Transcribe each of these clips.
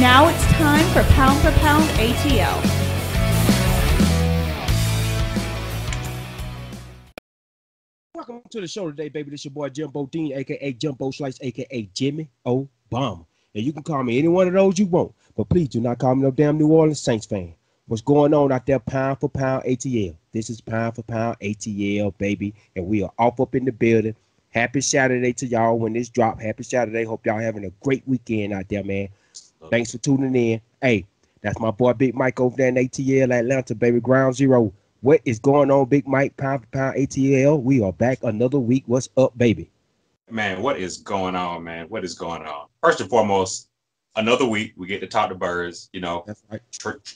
Now it's time for Pound AtL. Welcome to the show today, baby. This your boy Jimbo Dean, a.k.a. Jumbo Slice, a.k.a. Jimmy Obama. And you can call me any one of those you want, but please do not call me no damn New Orleans Saints fan. What's going on out there, Pound for Pound AtL? This is Pound for Pound AtL, baby, and we are off up in the building. Happy Saturday to y'all when this drop. Happy Saturday. Hope y'all having a great weekend out there, man. Thanks for tuning in. Hey, that's my boy Big Mike over there in ATL Atlanta, baby. Ground Zero. What is going on, Big Mike? Pound for Pound AtL. We are back another week. What's up, baby? Man, what is going on, man? What is going on? First and foremost, another week we get to talk to birds. You know, that's right.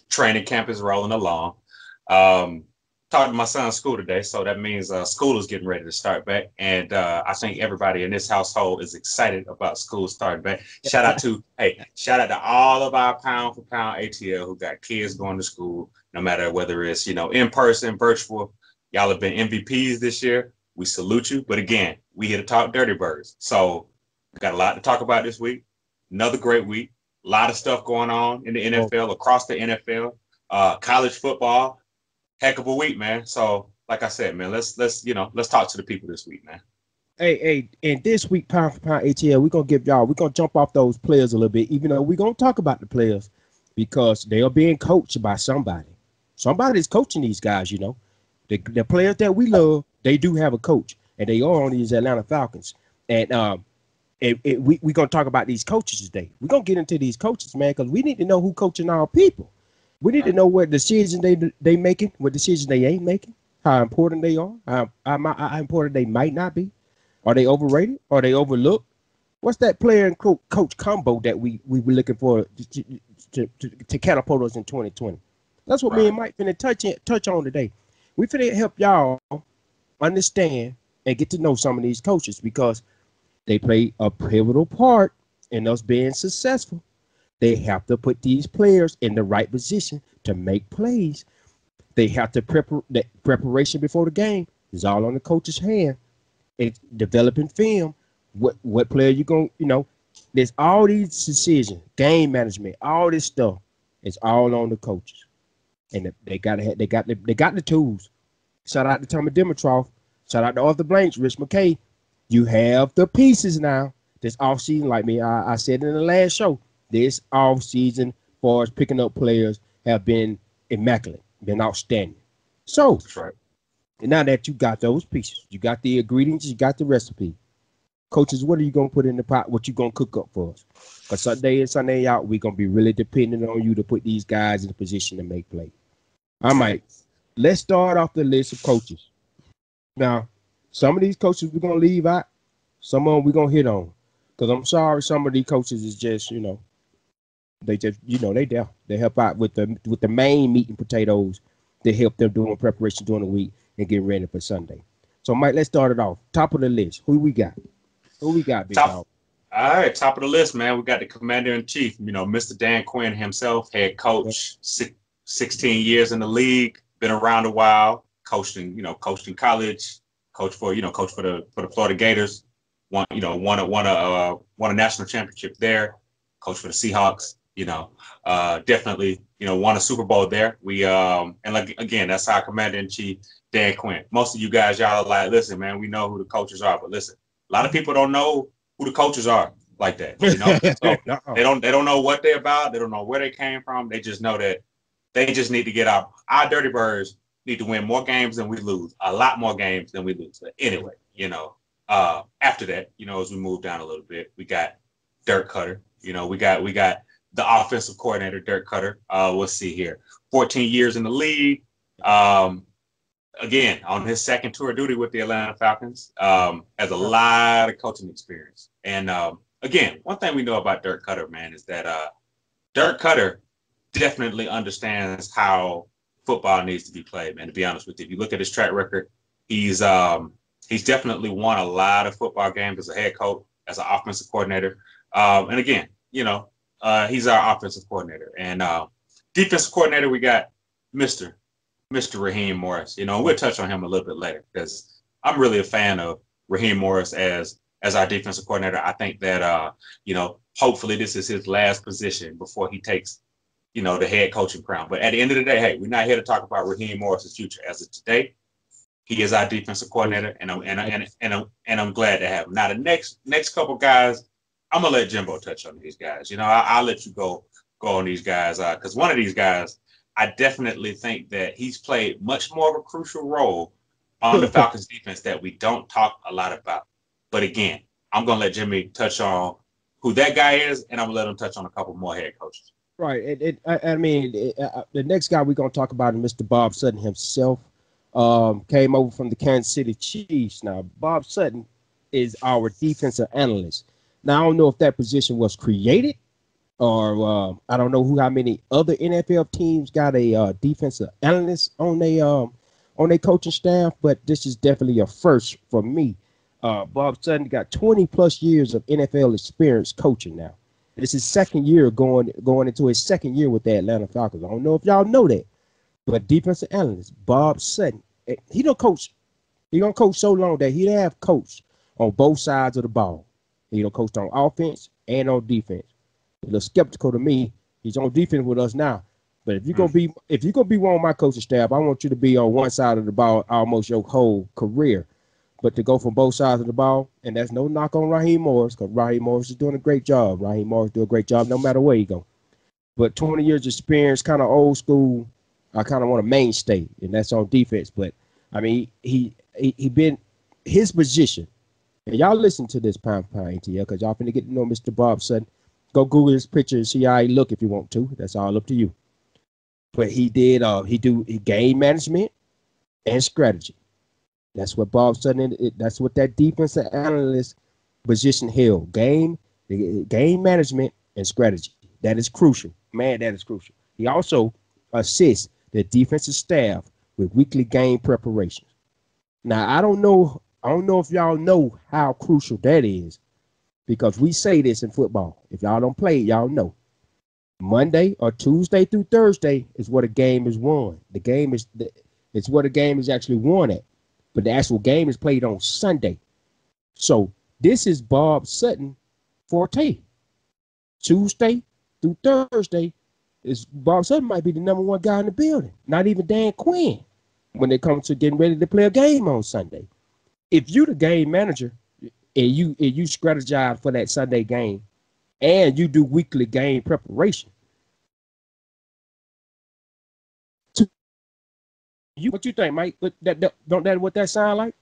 Training camp is rolling along. Talked to my son's school today, so that means school is getting ready to start back. And I think everybody in this household is excited about school starting back. Shout out to all of our Pound for Pound AtL who got kids going to school, no matter whether it's, you know, in person, virtual. Y'all have been MVPs this year. We salute you. But again, we here to talk Dirty Birds. So we got a lot to talk about this week. Another great week. A lot of stuff going on in the NFL, across the NFL, college football. Heck of a week, man. So, like I said, man, let's talk to the people this week, man. Hey, and this week, Pound for Pound AtL, we're gonna jump off those players a little bit, even though we're gonna talk about the players because they are being coached by somebody. Somebody's coaching these guys, you know. The players that we love, they do have a coach, and they are on these Atlanta Falcons. And we're gonna talk about these coaches today. We're gonna get into these coaches, man, because we need to know who coaching our people. We need to know what decisions they making, what decisions they ain't making, how important they are, how important they might not be. Are they overrated? Are they overlooked? What's that player and coach combo that we were looking for to catapult us in 2020? That's what me and Mike finna touch on today. We finna help y'all understand and get to know some of these coaches because they play a pivotal part in us being successful. They have to put these players in the right position to make plays. They have to preparation before the game is all on the coach's hand. It's developing film. What player you going, you know, there's all these decisions, game management, all this stuff. It's all on the coaches. And they got the tools. Shout out to Tommy Dimitroff. Shout out to Arthur Blanks, Rich McKay. You have the pieces now. This offseason, like me, I said in the last show. This offseason, for us picking up players, have been immaculate, been outstanding. So, that's right. And now that you got those pieces, you got the ingredients, you got the recipe. Coaches, what are you going to put in the pot? What you going to cook up for us? Because Sunday in, Sunday out, we're going to be really dependent on you to put these guys in a position to make play. All right, let's start off the list of coaches. Now, some of these coaches we're going to leave out. Some of them we're going to hit on. Because I'm sorry, some of these coaches is just, you know, they just, you know, they there. They help out with the main meat and potatoes. They help them doing preparation during the week and getting ready for Sunday. So, Mike, let's start it off. Top of the list. Who we got? Big dog? All right, top of the list, man. We got the Commander-in-Chief, you know, Mr. Dan Quinn himself, head coach, 16 years in the league, been around a while, coached in college, coached for the Florida Gators, won a national championship there, coached for the Seahawks. Definitely, won a Super Bowl there. We and like again, that's our Commander-in-Chief, Dan Quinn. Most of you guys, y'all are like, listen, man, we know who the coaches are, but listen, a lot of people don't know who the coaches are like that. So they don't know what they're about. They don't know where they came from. They just know that they just need to get our Dirty Birds need to win more games than we lose, a lot more games than we lose. But anyway, after that, as we move down a little bit, we got Dirk Cutter. We got the offensive coordinator, Dirk Cutter. Let's see here. 14 years in the league. Again, on his second tour of duty with the Atlanta Falcons. Has a lot of coaching experience. And again, one thing we know about Dirk Cutter, man, is that Dirk Cutter definitely understands how football needs to be played, man, to be honest with you. If you look at his track record, he's definitely won a lot of football games as a head coach, as an offensive coordinator. And again, he's our offensive coordinator. And defensive coordinator, we got Mr. Raheem Morris. We'll touch on him a little bit later because I'm really a fan of Raheem Morris as our defensive coordinator. I think that, hopefully this is his last position before he takes, the head coaching crown. But at the end of the day, hey, we're not here to talk about Raheem Morris's future. As of today, he is our defensive coordinator, and I'm glad to have him. Now the next couple guys, I'm gonna let Jimbo touch on these guys. I'll let you go on these guys because one of these guys, I definitely think that he's played much more of a crucial role on the Falcons defense that we don't talk a lot about. But again, I'm gonna let Jimmy touch on who that guy is, and I'm gonna let him touch on a couple more head coaches. Right. The next guy we're gonna talk about is Mr. Bob Sutton himself. Came over from the Kansas City Chiefs. Now, Bob Sutton is our defensive analyst. Now, I don't know if that position was created, or I don't know how many other NFL teams got a defensive analyst on their coaching staff, but this is definitely a first for me. Bob Sutton got 20 plus years of NFL experience coaching now. This is second year going into his second year with the Atlanta Falcons. I don't know if y'all know that, but defensive analyst Bob Sutton, he don't coach. He gonna coach so long that he have coached on both sides of the ball. He don't coach on offense and on defense. A little skeptical to me. He's on defense with us now, but if you're gonna be one of my coaching staff, I want you to be on one side of the ball almost your whole career. But to go from both sides of the ball, and that's no knock on Raheem Morris, because Raheem Morris is doing a great job. Raheem Morris do a great job no matter where you go. But 20 years experience, kind of old school. I kind of want a mainstay, and that's on defense. But I mean, he been his position. And y'all listen to this Pound AtL, because y'all finna get to know Mr. Bob Sutton. Go Google his picture and see how he look if you want to. That's all up to you. But he do game management and strategy. That's what Bob Sutton. That's what that defensive analyst position held. Game management and strategy. That is crucial. Man, that is crucial. He also assists the defensive staff with weekly game preparations. Now, I don't know if y'all know how crucial that is, because we say this in football. If y'all don't play it, y'all know. Monday or Tuesday through Thursday is where the game is won. It's where the game is actually won at. But the actual game is played on Sunday. So this is Bob Sutton forte. Tuesday through Thursday is Bob Sutton might be the number one guy in the building. Not even Dan Quinn when it comes to getting ready to play a game on Sunday. If you the game manager and you strategize for that Sunday game and you do weekly game preparation, what you think, Mike? Don't that what that sound like?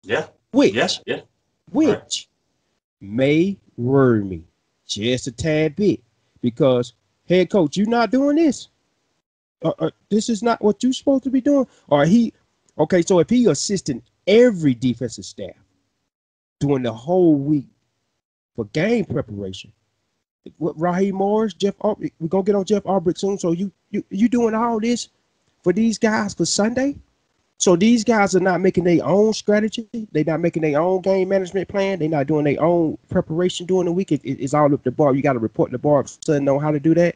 Yeah. Which Right. may worry me just a tad bit, because head coach, you're not doing this. This is not what you're supposed to be doing. Or so if he assisting every defensive staff during the whole week for game preparation, what Raheem Morris, Jeff Albrecht, we're gonna get on Jeff Albrecht soon. So you doing all this for these guys for Sunday? So these guys are not making their own strategy. They're not making their own game management plan. They're not doing their own preparation during the week. It's all up to Bob. You got to report to Bob Sutton on how to do that.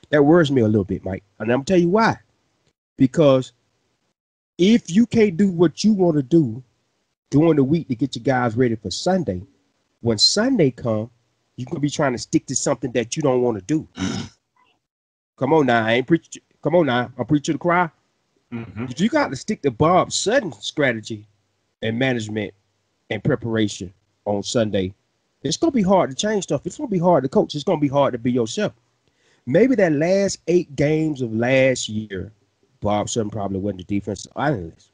That worries me a little bit, Mike. And I'm going to tell you why. Because if you can't do what you want to do during the week to get your guys ready for Sunday, when Sunday comes, you're going to be trying to stick to something that you don't want to do. Come on now. I'm preaching to the choir. Mm-hmm. If you got to stick to Bob Sutton's strategy and management and preparation on Sunday, it's going to be hard to change stuff. It's going to be hard to coach. It's going to be hard to be yourself. Maybe that last 8 games of last year, Bob Sutton probably wasn't the defensive analyst.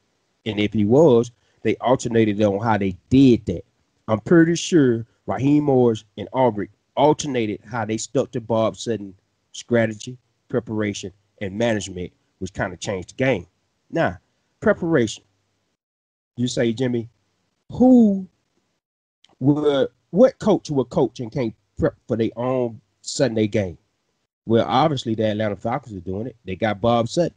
And if he was, they alternated on how they did that. I'm pretty sure Raheem Morris and Albrecht alternated how they stuck to Bob Sutton's strategy, preparation, and management, which kind of changed the game. Now, preparation. You say, Jimmy, what coach would coach and can't prep for their own Sunday game? Well, obviously the Atlanta Falcons are doing it. They got Bob Sutton.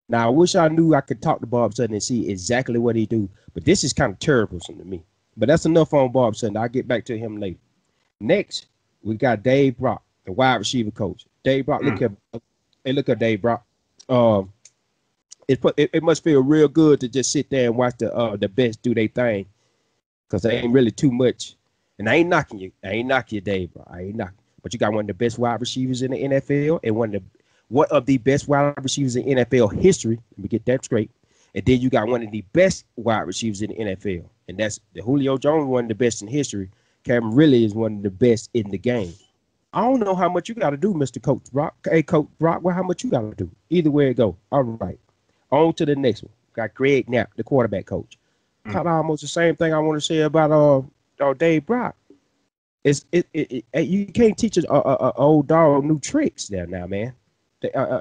Now, I wish I knew I could talk to Bob Sutton and see exactly what he do, but this is kind of terrible to me. But that's enough on Bob Sutton. I'll get back to him later. Next, we got Dave Brock, the wide receiver coach. Dave Brock, look at Dave Brock. It must feel real good to just sit there and watch the best do their thing, because there ain't really too much And I ain't knocking you. I ain't knocking you, Dave, bro. I ain't knocking. But you got one of the best wide receivers in the NFL and one of the best wide receivers in NFL history. Let me get that straight. And then you got one of the best wide receivers in the NFL. And that's the Julio Jones, one of the best in history. Cameron really is one of the best in the game. I don't know how much you got to do, Mr. Coach Brock. Hey, Coach Brock, well, how much you got to do? Either way it go. All right. On to the next one. Got Greg Knapp, the quarterback coach. Kind of almost the same thing I want to say about Dave Brock. You can't teach an old dog new tricks there now, man.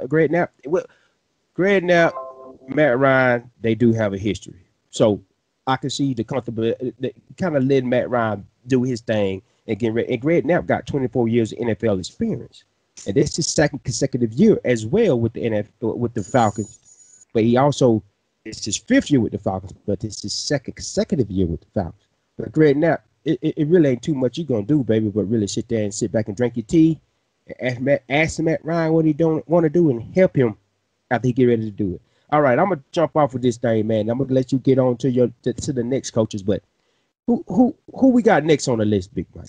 Greg Knapp, Matt Ryan, they do have a history. So I can see the comfortable, kind of letting Matt Ryan do his thing and getting ready. And Greg Knapp got 24 years of NFL experience. And this is his second consecutive year as well with the NFL, with the Falcons. But it's his fifth year with the Falcons, but it's his second consecutive year with the Falcons. But Greg Knapp, it really ain't too much you're going to do, baby, but really sit there and sit back and drink your tea and ask Matt Ryan what he don't want to do and help him after he get ready to do it. All right, I'm going to jump off with this thing, man. I'm going to let you get on to the next coaches, but who we got next on the list, Big Mike?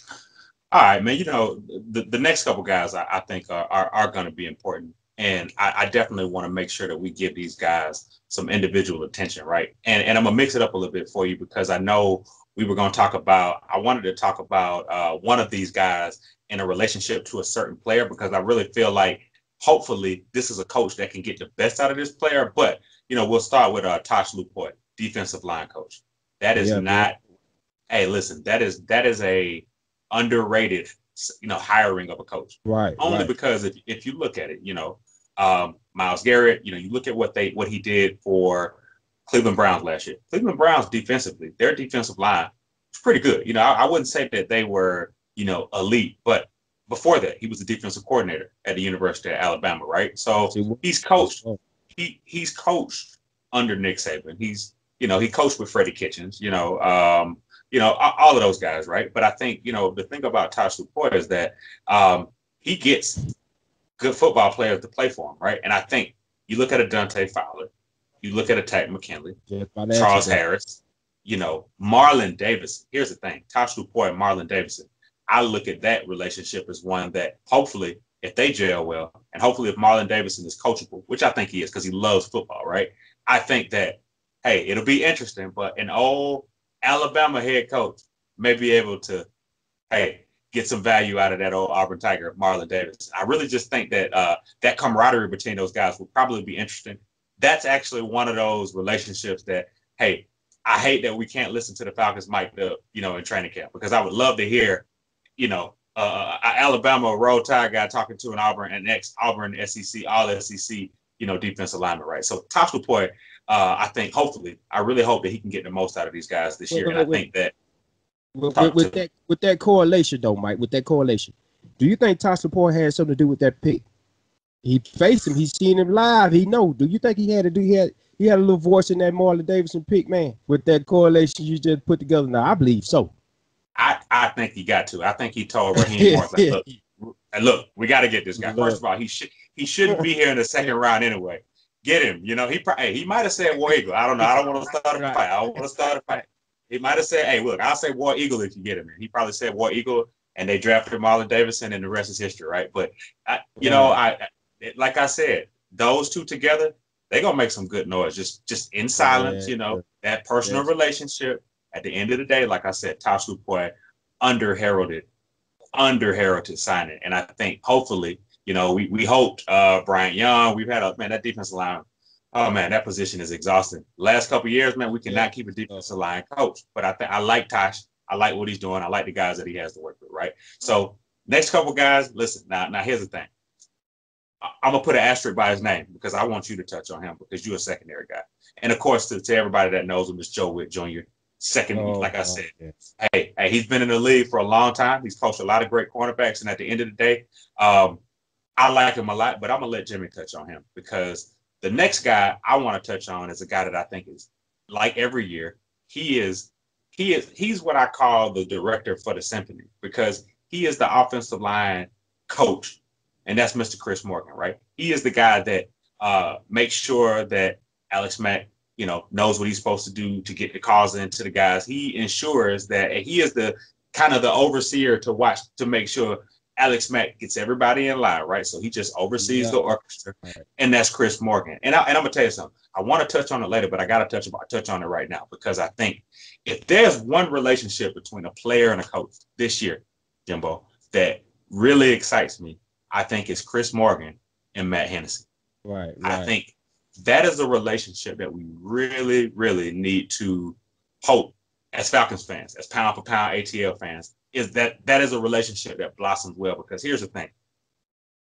All right, man. You know, the next couple guys I think are going to be important. And I definitely want to make sure that we give these guys some individual attention, right? And I'm going to mix it up a little bit for you because I know I wanted to talk about one of these guys in a relationship to a certain player because I really feel like hopefully this is a coach that can get the best out of this player. But, you know, we'll start with Tosh Lupoy, defensive line coach. That is hey, listen, that is a underrated, hiring of a coach. Right. Only because if you look at it, Myles Garrett, you look at what he did for Cleveland Browns last year. Cleveland Browns defensively, their defensive line was pretty good. I wouldn't say that they were, elite, but before that, he was the defensive coordinator at the University of Alabama, right? So he's coached. He's coached under Nick Saban. He coached with Freddie Kitchens. All of those guys, right? But I think the thing about Tosh Lupoy is that he gets good football players to play for him, right? And I think you look at a Dante Fowler, you look at a Tate McKinley, Charles Harris, Marlon Davis. Here's the thing, Tosh Lupoy and Marlon Davidson. I look at that relationship as one that hopefully, if they gel well, and hopefully if Marlon Davidson is coachable, which I think he is because he loves football, right? I think that, hey, it'll be interesting, but an old Alabama head coach may be able to, get some value out of that old Auburn Tiger, Marlon Davis. I really just think that that camaraderie between those guys will probably be interesting. That's actually one of those relationships that, hey, I hate that we can't listen to the Falcons mic'd up, in training camp because I would love to hear, an Alabama Roll Tide guy talking to an Auburn and ex-Auburn SEC, all SEC, defensive lineman, right? So Tosh Lupoy, I think I really hope that he can get the most out of these guys this year. And I think that with that correlation though, Mike, with that correlation, do you think Tosh Lupoy had something to do with that pick? He faced him, he's seen him live, he know. Do you think he had a little voice in that Marlon Davidson pick, man, with that correlation you just put together? Now, I believe so. I think he got to. I think he told Raheem Morris, look, we got to get this guy. First of all, he shouldn't be here in the second round anyway. Get him. He might have said War Eagle. I don't know. I don't want to start a fight. I don't want to start a fight. He might have said, hey, look, I'll say War Eagle if you get him. And he probably said War Eagle, and they drafted Marlon Davidson, and the rest is history, right? But, like I said, those two together, they're going to make some good noise, just in silence, that personal relationship. At the end of the day, like I said, Tosh Lupoy, under-heralded signing. And I think hopefully, we hoped Bryant Young. We've had that defensive line. Oh man, that position is exhausting. Last couple of years, man, we cannot keep a defensive line coach. But I like Tosh. I like what he's doing. I like the guys that he has to work with, right? So next couple guys, listen, now here's the thing. I'm going to put an asterisk by his name because I want you to touch on him because you're a secondary guy. And of course, to everybody that knows him, is Joe Witt Jr. Second, like I said, hey, he's been in the league for a long time. He's coached a lot of great cornerbacks. And at the end of the day, I like him a lot, but I'm going to let Jimmy touch on him because the next guy I want to touch on is a guy that I think is, like every year, he's what I call the director for the symphony because he is the offensive line coach, and that's Mr. Chris Morgan, right? He is the guy that makes sure that Alex Mack, knows what he's supposed to do to get the calls into the guys. He ensures that he is the kind of the overseer to watch to make sure Alex Mack gets everybody in line, right? So he just oversees the orchestra, and that's Chris Morgan. And I'm gonna tell you something. I want to touch on it later, but I gotta touch on it right now because I think if there's one relationship between a player and a coach this year, Jimbo, that really excites me, I think it's Chris Morgan and Matt Hennessy. Right. I think that is a relationship that we really, really need to hope as Falcons fans, as pound for pound ATL fans, is that is a relationship that blossoms well. Because here's the thing.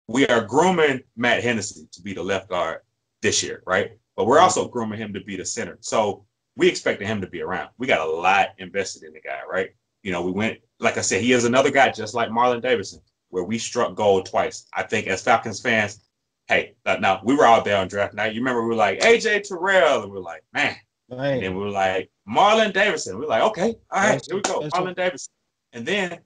We are grooming Matt Hennessy to be the left guard this year, right? But we're also grooming him to be the center. So we expected him to be around. We got a lot invested in the guy, right? We went, like I said, he is another guy just like Marlon Davidson, where we struck gold twice. I think as Falcons fans, hey, now we were out there on draft night. You remember we were like, AJ Terrell, and we were like, man. And then we were like, Marlon Davidson. We were like, okay, all right, here we go, Marlon Davidson. And then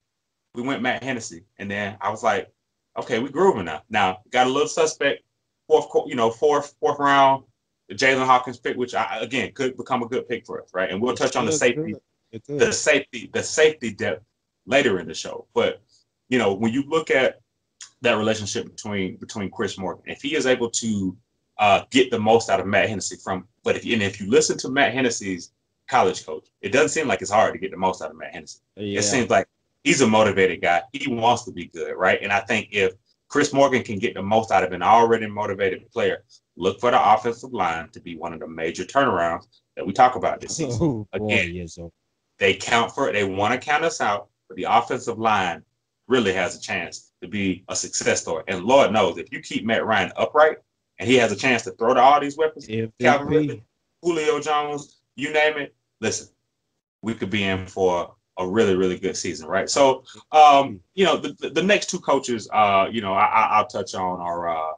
we went Matt Hennessy. And then I was like, okay, we grooving now. Now, got a little suspect, fourth round, the Jalen Hawkins pick, which again could become a good pick for us, right? And we'll touch on the safety depth later in the show. But when you look at that relationship between Chris Morgan, if he is able to get the most out of Matt Hennessy if you listen to Matt Hennessy's college coach, it doesn't seem like it's hard to get the most out of Matt Hennessy. Yeah. It seems like he's a motivated guy. He wants to be good, right? And I think if Chris Morgan can get the most out of an already motivated player, look for the offensive line to be one of the major turnarounds that we talk about this season. Again, they want to count us out, but the offensive line really has a chance to be a success story. And Lord knows, if you keep Matt Ryan upright and he has a chance to throw to all these weapons, Calvin Ridley, Julio Jones, you name it, listen, we could be in for a really, really good season, right? So, the next two coaches, I'll touch on are,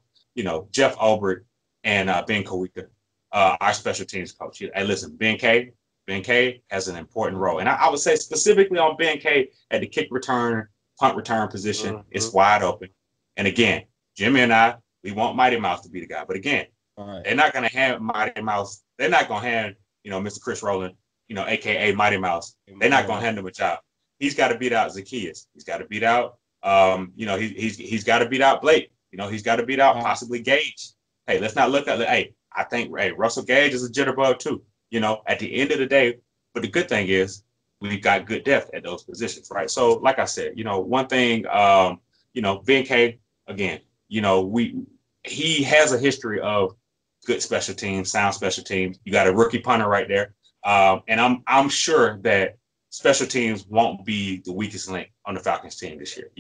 Jeff Ulbrich and Ben Kawika, our special teams coach. Hey, listen, Ben K has an important role. And I would say specifically on Ben K at the kick return, punt return position, it's wide open. And again, Jimmy and I, we want Mighty Mouse to be the guy. But again, they're not going to hand Mighty Mouse. They're not going to hand, Mr. Chris Rowland, a.k.a. Mighty Mouse. They're not going to hand him a job. He's got to beat out Zacchaeus. He's got to beat out, he's got to beat out Blake. He's got to beat out possibly Gage. Hey, let's not look at I think, Russell Gage is a jitterbug too, at the end of the day. But the good thing is we've got good depth at those positions, right? So, like I said, one thing, Ben K, again, he has a history of good special teams, sound special teams. You got a rookie punter right there. And I'm sure that special teams won't be the weakest link on the Falcons team this year,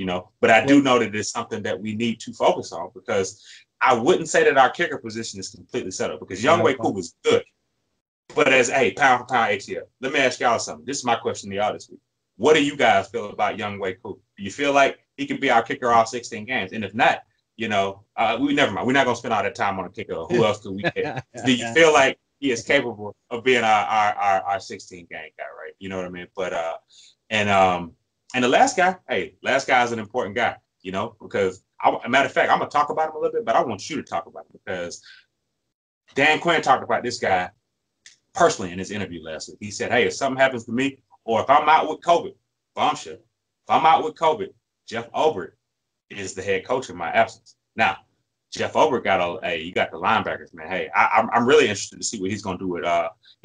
but I do know that it's something that we need to focus on because I wouldn't say that our kicker position is completely settled because Younghoe Koo is good. But as pound for pound ATL, let me ask y'all something. This is my question to y'all this week. What do you guys feel about Younghoe Koo? Do you feel like he can be our kicker all 16 games? And if not, we never mind. We're not gonna spend all that time on a kicker. Who else could we get? Do you feel like he is capable of being our 16 game guy, right? You know what I mean? But and the last guy is an important guy, because matter of fact, I'm gonna talk about him a little bit, but I want you to talk about him because Dan Quinn talked about this guy personally in his interview last week. He said, hey, if something happens to me, or if I'm out with COVID, if I'm out with COVID, Jeff Ulbrich is the head coach in my absence. Now, Jeff Ulbrich you got the linebackers, man. Hey, I'm really interested to see what he's going to do with,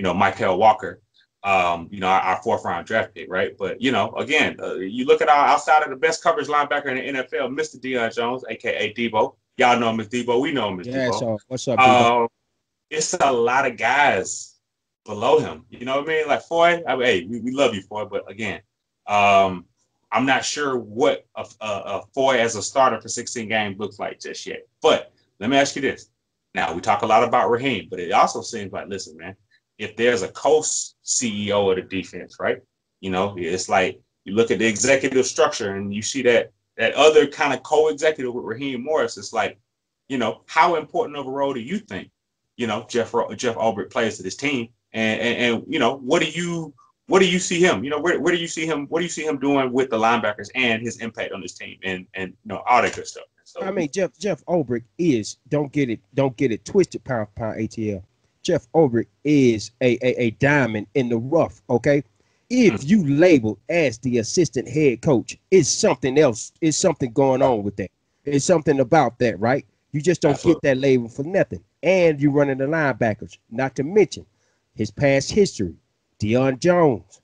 Mykal Walker, our fourth round draft pick, right? But, again, you look at outside of the best coverage linebacker in the NFL, Mr. Dion Jones, a.k.a. Debo. Y'all know him as Debo. We know him as Debo. So what's up, Debo? It's a lot of guys below him. You know what I mean? Like Foy, we love you, Foy, but again, I'm not sure what a Foy as a starter for 16 games looks like just yet. But let me ask you this. Now, we talk a lot about Raheem, but it also seems like, listen, man, if there's a co-CEO of the defense, right? It's like you look at the executive structure and you see that other kind of co-executive with Raheem Morris. It's like, how important of a role do you think, Jeff Ulbrich plays to this team? And what do you see him? Where do you see him? What do you see him doing with the linebackers and his impact on this team and all that good stuff? So, I mean, Jeff Ulbrich is don't get it twisted, pound for pound ATL. Jeff Ulbrich is a diamond in the rough. Okay, if you label as the assistant head coach, it's something else. It's something going on with that. It's something about that, right? You just don't get that label for nothing. And you're running the linebackers, not to mention his past history. Dion Jones.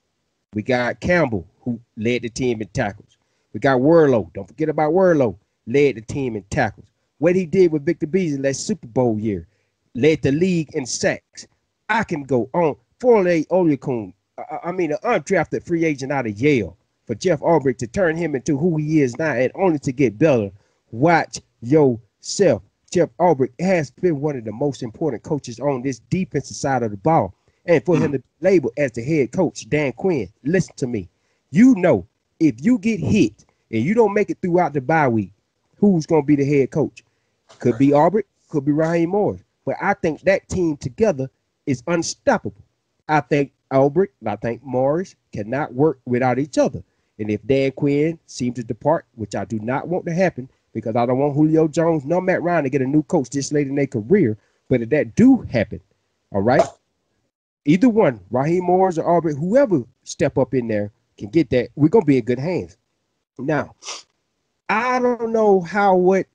We got Campbell, who led the team in tackles. We got Worlow. Don't forget about Worlow. Led the team in tackles. What he did with Victor Beasley that Super Bowl year. Led the league in sacks. I can go on. Fournette Oluokun, an undrafted free agent out of Yale, for Jeff Ulbrich to turn him into who he is now and only to get better. Watch yourself. Jeff Ulbrich has been one of the most important coaches on this defensive side of the ball. And for him to be labeled as the head coach, Dan Quinn, listen to me. You know, if you get hit and you don't make it throughout the bye week, who's going to be the head coach? Could be Ulbrich, could be Raheem Morris. But I think that team together is unstoppable. I think Ulbrich and I think Morris cannot work without each other. And if Dan Quinn seems to depart, which I do not want to happen, because I don't want Julio Jones nor Matt Ryan to get a new coach this late in their career. But if that do happen, all right, either one, Raheem Morris or Ulbrich, whoever step up in there can get that, we're going to be in good hands. Now, I don't know what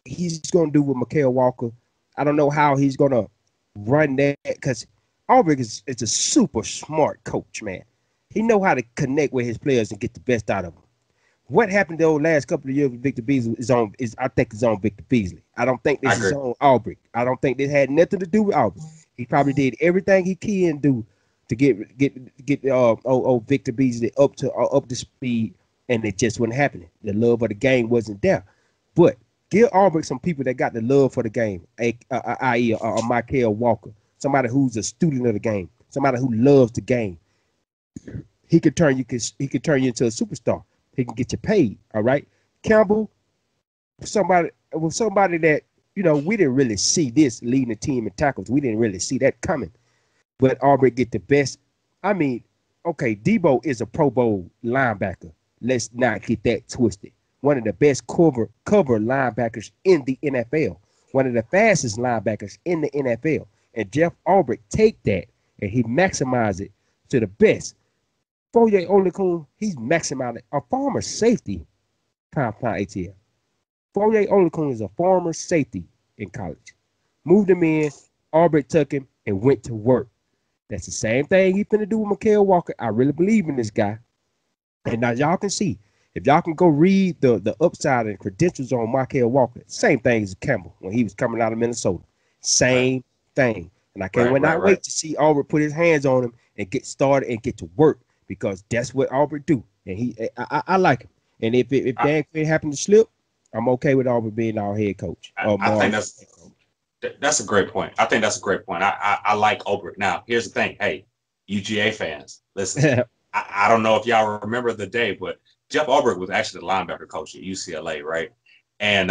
he's going to do with Mykal Walker. I don't know how he's going to run that, because Ulbrich is a super smart coach, man. He know how to connect with his players and get the best out of them. What happened those last couple of years with Victor Beasley is on Victor Beasley. I don't think this is on Ulbrich. I don't think this had nothing to do with Ulbrich. He probably did everything he can do to get Victor Beasley up to speed, and it just wasn't happening. The love of the game wasn't there. But give Ulbrich some people that got the love for the game, i.e. Mykal Walker, somebody who's a student of the game, somebody who loves the game. He could turn you into a superstar. He can get you paid. All right. Campbell, somebody that, we didn't really see this leading the team in tackles. We didn't really see that coming. But Ulbrich get the best. Okay, Debo is a Pro Bowl linebacker. Let's not get that twisted. One of the best cover linebackers in the NFL. One of the fastest linebackers in the NFL. And Jeff Ulbrich take that and he maximize it to the best. Fournette Oluokun, he's maximizing a former safety. Pound AtL. Fournette Oluokun is a former safety in college. Moved him in, Ulbrich took him and went to work. That's the same thing he's finna do with Mykal Walker. I really believe in this guy. And now y'all can see, if y'all can go read the upside and credentials on Mykal Walker, same thing as Campbell when he was coming out of Minnesota. Same thing. And I can't wait to see Ulbrich put his hands on him and get started and get to work, because that's what Ulbrich do. And I like him. And if Dan Quinn happened to slip, I'm okay with Ulbrich being our head coach. I think that's a great point. I think that's a great point. I like Ulbrich. Now, here's the thing. Hey, UGA fans, listen. I don't know if y'all remember the day, but Jeff Ulbrich was actually the linebacker coach at UCLA, right? And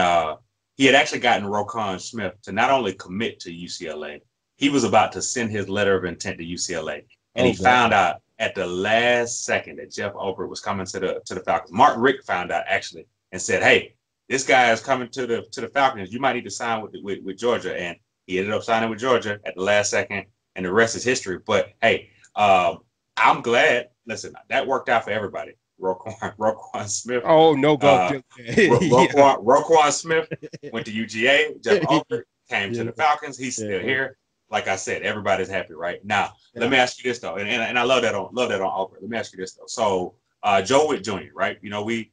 he had actually gotten Roquan Smith to not only commit to UCLA, he was about to send his letter of intent to UCLA. And he found out at the last second that Jeff Ulbrich was coming to the Falcons. Mark Richt found out actually and said, "Hey, this guy is coming to the Falcons. You might need to sign with Georgia." And he ended up signing with Georgia at the last second, and the rest is history. But hey, I'm glad. Listen, that worked out for everybody. Roquan Smith. Oh no, go. Roquan Smith went to UGA. Jeff Ulbrich came to the Falcons. He's still here. Like I said, everybody's happy right now. Let me ask you this though, and I love that on Ulbrich. Let me ask you this though. So Joe Witt Jr., right? He's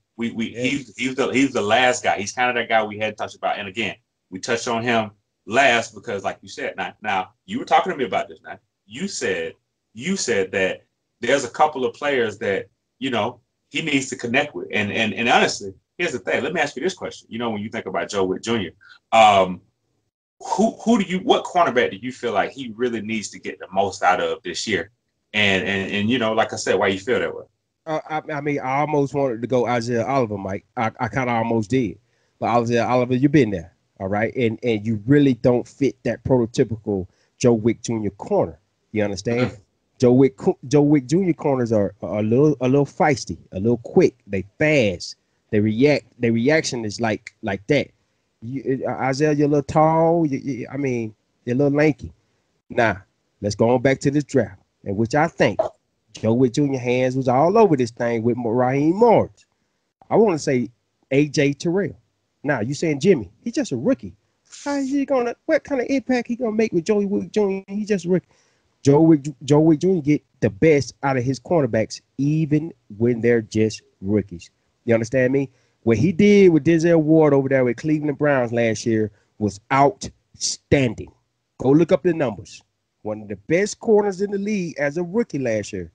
the last guy. He's kind of that guy we hadn't touched about. And again, we touched on him last because, like you said, now you were talking to me about this. Now you said that there's a couple of players that he needs to connect with. And honestly, here's the thing. Let me ask you this question. When you think about Joe Witt Jr., what cornerback do you feel like he really needs to get the most out of this year? And like I said, why you feel that way? I almost wanted to go Isaiah Oliver, Mike. I kind of almost did. But Isaiah Oliver, you've been there, all right? And you really don't fit that prototypical Joe Witt Jr. corner. You understand? Mm-hmm. Joe Witt Jr. corners are a little feisty, a little quick. They fast. They react. Their reaction is like that. Isaiah, you're a little tall. You're a little lanky. Now, let's go on back to this draft, in which I think Joe Witt Jr. hands was all over this thing with Raheem Morris. I want to say AJ Terrell. Now, you saying Jimmy. He's just a rookie. How is he going to, what kind of impact he going to make with Joey Witt Jr.? He's just a rookie. Joe Witt Jr. get the best out of his cornerbacks even when they're just rookies. You understand me? What he did with Denzel Ward over there with Cleveland Browns last year was outstanding. Go look up the numbers. One of the best corners in the league as a rookie last year.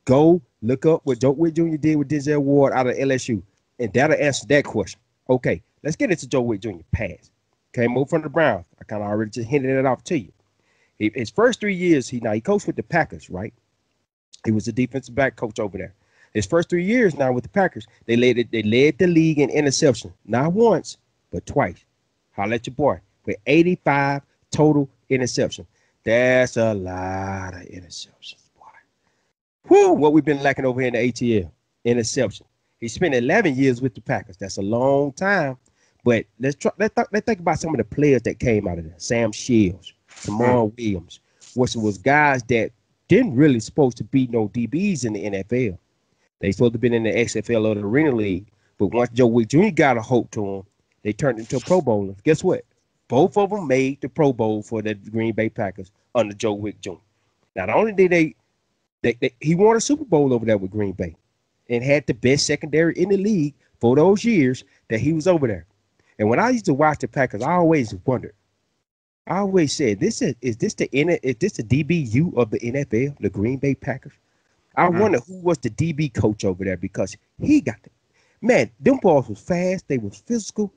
Go look up what Joe Witt Jr. did with Denzel Ward out of LSU, and that'll answer that question. Okay, let's get into Joe Witt Jr. pass. Came over from the Browns. I kind of already just hinted it off to you. His first 3 years, he coached with the Packers, right? He was a defensive back coach over there. His first 3 years now with the Packers, they led the league in interception, not once, but twice. Holla at your boy with 85 total interception. That's a lot of interceptions, boy. Whoo, what we've been lacking over here in the ATL, interception. He spent 11 years with the Packers. That's a long time. But let's think about some of the players that came out of there. Sam Shields, Jamal Williams, which was guys that didn't really supposed to be no DBs in the NFL. They supposed to have been in the XFL or the Arena League. But once Joe Witt Jr. got a hope to him, they turned into a Pro Bowler. Guess what? Both of them made the Pro Bowl for the Green Bay Packers under Joe Witt Jr. Not only did he won a Super Bowl over there with Green Bay and had the best secondary in the league for those years that he was over there. And when I used to watch the Packers, I always wondered. I always said, is this the DBU of the NFL, the Green Bay Packers? I wonder who was the DB coach over there because he got them. Man, them balls was fast. They was physical.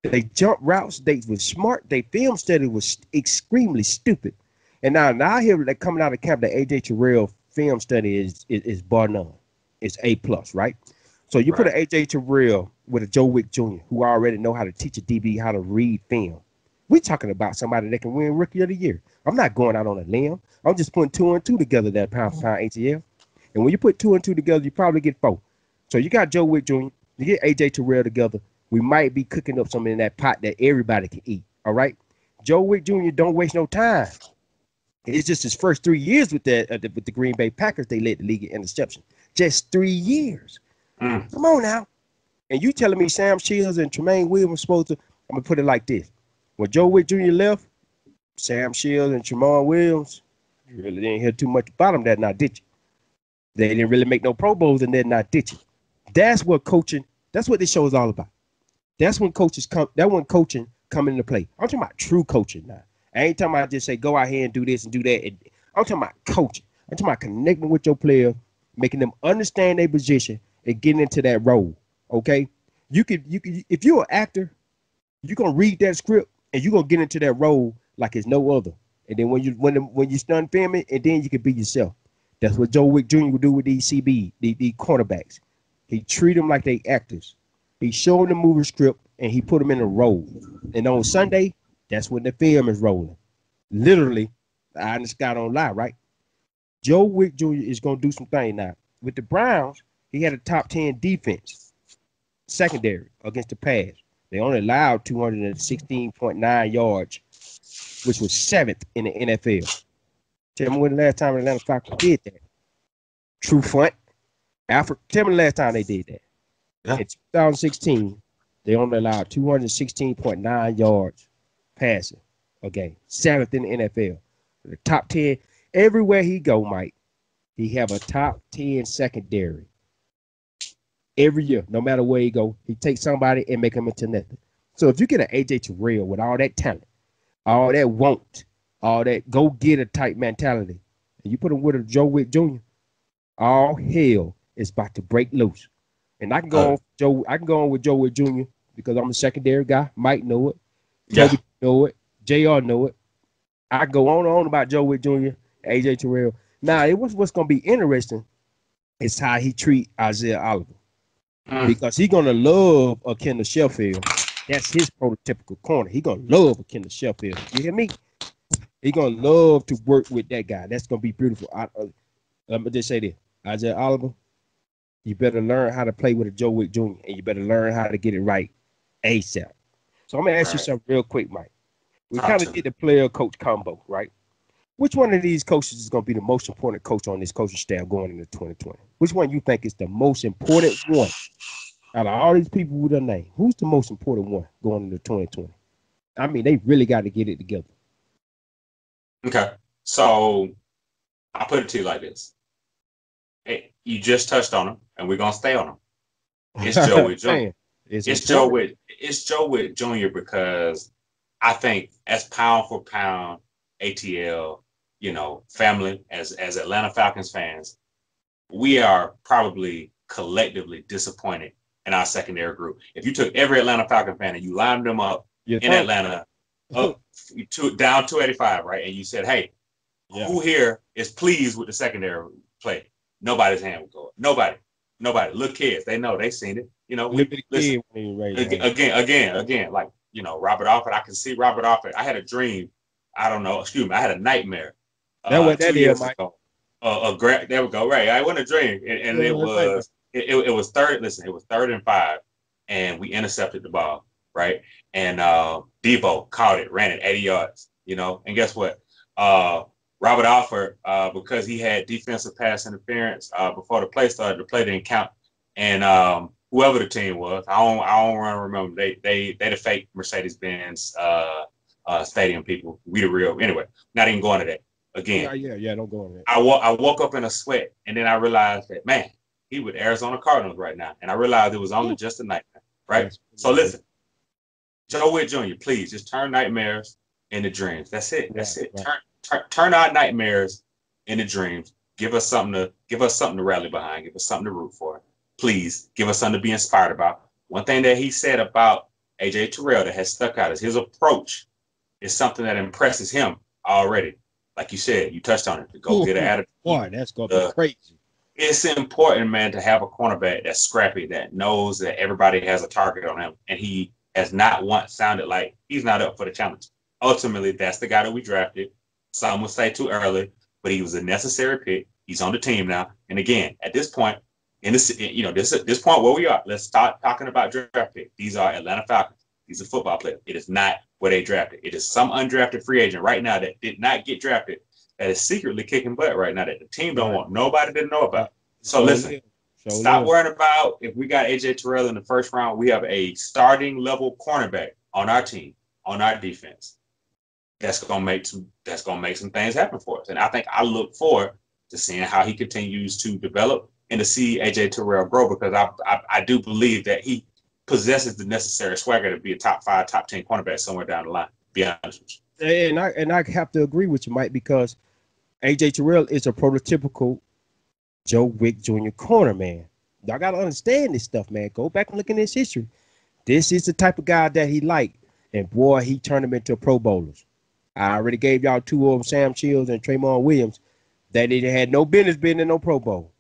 They jumped routes. They was smart. They film study was extremely stupid. And now I hear that coming out of camp, the AJ Terrell film study is bar none. It's A+, right? So you put an AJ Terrell with a Joe Witt Jr., who already know how to teach a DB how to read film. We're talking about somebody that can win Rookie of the Year. I'm not going out on a limb. I'm just putting 2 and 2 together, that pound for pound ATL. And when you put 2 and 2 together, you probably get 4. So you got Joe Witt Jr., you get AJ Terrell together. We might be cooking up something in that pot that everybody can eat. All right. Joe Witt Jr. don't waste no time. It's just his first 3 years with the Green Bay Packers. They led the league in interception. Just 3 years. Come on now. And you telling me Sam Shields and Tremaine Williams were supposed to? I'm gonna put it like this: when Joe Witt Jr. left, Sam Shields and Tremaine Williams, you really didn't hear too much about them that night, did you? They didn't really make no Pro Bowls in that night, did you? That's what coaching. That's what this show is all about. That's when coaches come. That's when coaching come into play. I'm talking about true coaching now. I ain't talking about just say go out here and do this and do that. I'm talking about coaching. I'm talking about connecting with your players, making them understand their position and getting into that role. Okay, you could if you're an actor, you're gonna read that script and you're gonna get into that role like it's no other. And then when you start filming, and then you can be yourself. That's what Joe Witt Jr. would do with these these cornerbacks. He treat them like they actors. He showed them movie script and he put them in a role. And on Sunday, that's when the film is rolling. Literally, the eye in the sky don't lie, right? Joe Witt Jr. is gonna do some things now. With the Browns, he had a top 10 defense, secondary against the pass. They only allowed 216.9 yards, which was 7th in the NFL. Tell me when the last time the Atlanta Falcons did that. True front. Tell me the last time they did that. Yeah. In 2016, they only allowed 216.9 yards passing a game. 7th in the NFL. The top 10, everywhere he go, Mike, he have a top 10 secondary. Every year, no matter where he go, he takes somebody and make them into nothing. So if you get an AJ Terrell with all that talent, all that want, all that go-getter type mentality, and you put him with a Joe Witt Jr., all hell is about to break loose. And I can go on with Joe Witt Jr. because I'm a secondary guy. Mike know it. Toby know it. JR know it. I go on and on about Joe Witt Jr., AJ Terrell. Now, what's going to be interesting is how he treat Isaiah Oliver. Because he's going to love a Kendall Sheffield. That's his prototypical corner. He's going to love a Kendall Sheffield. You hear me? He's going to love to work with that guy. That's going to be beautiful. Let me just say this. Isaiah Oliver, you better learn how to play with a Joe Witt Jr. and you better learn how to get it right ASAP. So I'm going to ask you something real quick, Mike. We kind of did the player-coach combo, right? Which one of these coaches is going to be the most important coach on this coaching staff going into 2020? Which one you think is the most important one out of all these people with a name? Who's the most important one going into 2020? I mean, they really got to get it together. Okay, so I put it to you like this: hey, you just touched on him, and we're gonna stay on him. It's Joe Witt Jr. It's Joe Witt. It's Joe Witt Jr. because I think as pound for pound ATL, family, as Atlanta Falcons fans, we are probably collectively disappointed in our secondary group. If you took every Atlanta Falcon fan and you lined them up in Atlanta, up down 285, right, and you said, hey, who here is pleased with the secondary play? Nobody's hand would go up. Nobody. Little kids, they know, they seen it. Listen, again, like, Robert Alford. I can see Robert Alford. I had a dream. I had a nightmare. That what that 2 years is, ago. There we go. Right. I went a dream. And it was third. Listen, it was 3rd and 5. And we intercepted the ball. Right. And Debo caught it, ran it 80 yards, and guess what? Robert Alford, because he had defensive pass interference before the play started, the play didn't count. And whoever the team was, I don't remember. They the fake Mercedes-Benz stadium people. We the real. Anyway, not even going to that again. Yeah, don't go on that. I woke up in a sweat, and then I realized that, man, he with Arizona Cardinals right now, and I realized it was only just a nightmare. Right. So listen, Joe Witt Jr., please just turn nightmares into dreams. That's it. That's it. Right. Turn our nightmares into dreams. Give us something to rally behind. Give us something to root for. Please give us something to be inspired about. One thing that he said about AJ Terrell that has stuck out is his approach is something that impresses him already. Like you said, you touched on it. To go get an attitude. Boy, that's gonna be crazy. It's important, man, to have a cornerback that's scrappy, that knows that everybody has a target on him, and he has not once sounded like he's not up for the challenge. Ultimately, that's the guy that we drafted. Some would say too early, but he was a necessary pick. He's on the team now. And again, at this point, this point where we are, let's start talking about draft pick. These are Atlanta Falcons. These are football players. It is not where they drafted. It is some undrafted free agent right now that did not get drafted that is secretly kicking butt right now that the team don't want nobody to know about. So listen, stop worrying about if we got AJ Terrell in the first round. We have a starting level cornerback on our team, on our defense. That's gonna make some things happen for us. And I think I look forward to seeing how he continues to develop and to see AJ Terrell grow, because I do believe that he possesses the necessary swagger to be a top 5, top 10 cornerback somewhere down the line. Be honest with you. And I have to agree with you, Mike, because AJ Terrell is a prototypical Joe Witt Jr. corner, man. Y'all gotta understand this stuff, man. Go back and look in his history. This is the type of guy that he liked, and boy, he turned him into Pro Bowlers. I already gave y'all 2 of them, Sam Shields and Tremont Williams, that they had no business being in no Pro Bowl.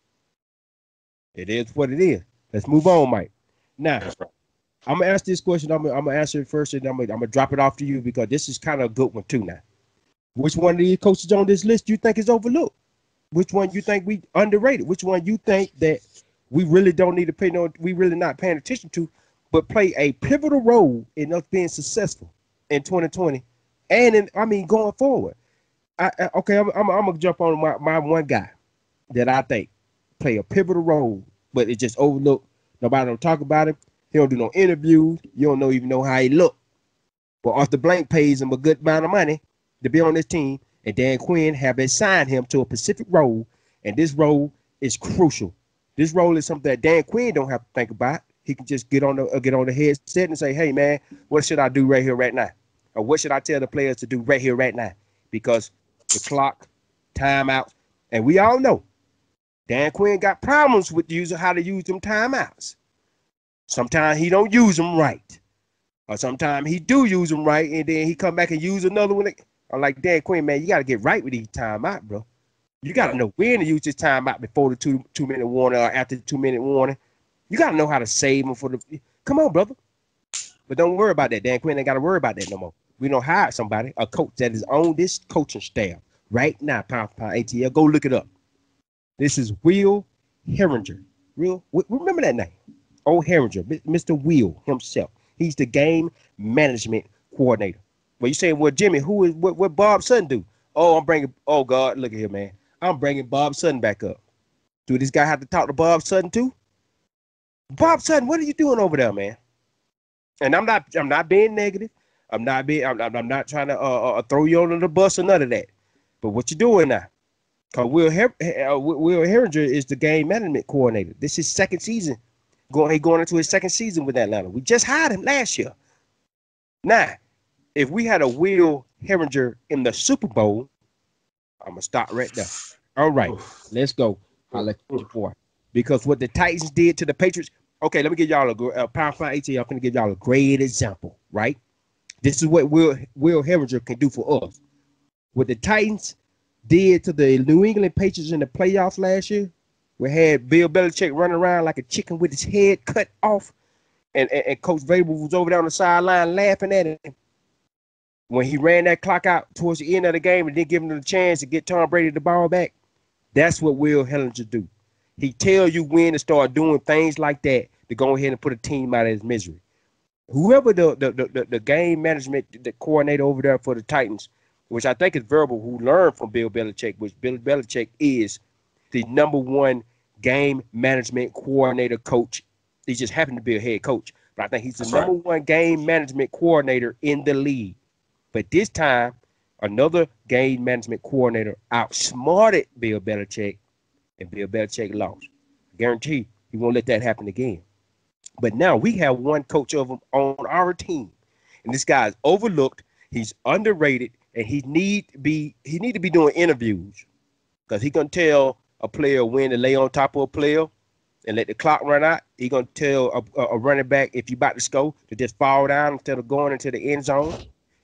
It is what it is. Let's move on, Mike. Now, I'm gonna ask this question. I'm gonna answer it first, and I'm gonna drop it off to you because this is kind of a good one too. Now, which one of these coaches on this list you think is overlooked? Which one you think we underrated? Which one you think that we really don't need to pay we really not paying attention to, but play a pivotal role in us being successful in 2020 and going forward? I'm gonna jump on my one guy that I think play a pivotal role, but it just overlooked. Nobody don't talk about him. He don't do no interviews. You don't even know how he look. But Arthur Blank pays him a good amount of money to be on this team, and Dan Quinn have assigned him to a specific role, and this role is crucial. This role is something that Dan Quinn don't have to think about. He can just get on the headset and say, "Hey, man, what should I do right here, right now? Or what should I tell the players to do right here, right now?" Because the clock, timeouts, and we all know Dan Quinn got problems with how to use them timeouts. Sometimes he don't use them right, or sometimes he do use them right, and then he come back and use another one. I'm like, Dan Quinn, man, you got to get right with these timeouts, bro. You got to know when to use this timeout before the two-minute warning or after the 2-minute warning. You got to know how to save them for the. Come on, brother. But don't worry about that. Dan Quinn ain't got to worry about that no more. We don't hire somebody, a coach that is on this coaching staff right now. Pound ATL. Go look it up. This is Will Herringer. Remember that name? Old Herringer, Mr. Will himself. He's the game management coordinator. Well, you saying, well, Jimmy, what Bob Sutton do? Oh God, look at here, man. I'm bringing Bob Sutton back up. Do this guy have to talk to Bob Sutton too? Bob Sutton, what are you doing over there, man? And I'm not being negative. I'm not trying to throw you under the bus or none of that. But what you doing now? Because Will Herringer is the game management coordinator. This is his second season. Going into his second season with Atlanta. We just hired him last year. Now, if we had a Will Herringer in the Super Bowl, I'm gonna stop right there. All right, let's go. I'll let you boy. Because what the Titans did to the Patriots. Okay, let me give y'all a Pound AtL. I'm gonna give y'all a great example, right? This is what Will Herringer can do for us. What the Titans did to the New England Patriots in the playoffs last year, we had Bill Belichick running around like a chicken with his head cut off, and Coach Vrabel was over there on the sideline laughing at him when he ran that clock out towards the end of the game and didn't give him the chance to get Tom Brady the ball back. That's what Will Herringer do. He tell you when to start doing things like that to go ahead and put a team out of his misery. Whoever the game management the coordinator over there for the Titans, which I think is Verbal, who learned from Bill Belichick, which Bill Belichick is the #1 game management coordinator coach. He just happened to be a head coach, but I think he's the #1 game management coordinator in the league. But this time, another game management coordinator outsmarted Bill Belichick, and Bill Belichick lost. Guarantee he won't let that happen again. But now we have one coach of them on our team, and this guy's overlooked. He's underrated, and he need to be doing interviews because he gonna tell a player when to lay on top of a player and let the clock run out. He gonna tell a running back if you about to score to just fall down instead of going into the end zone.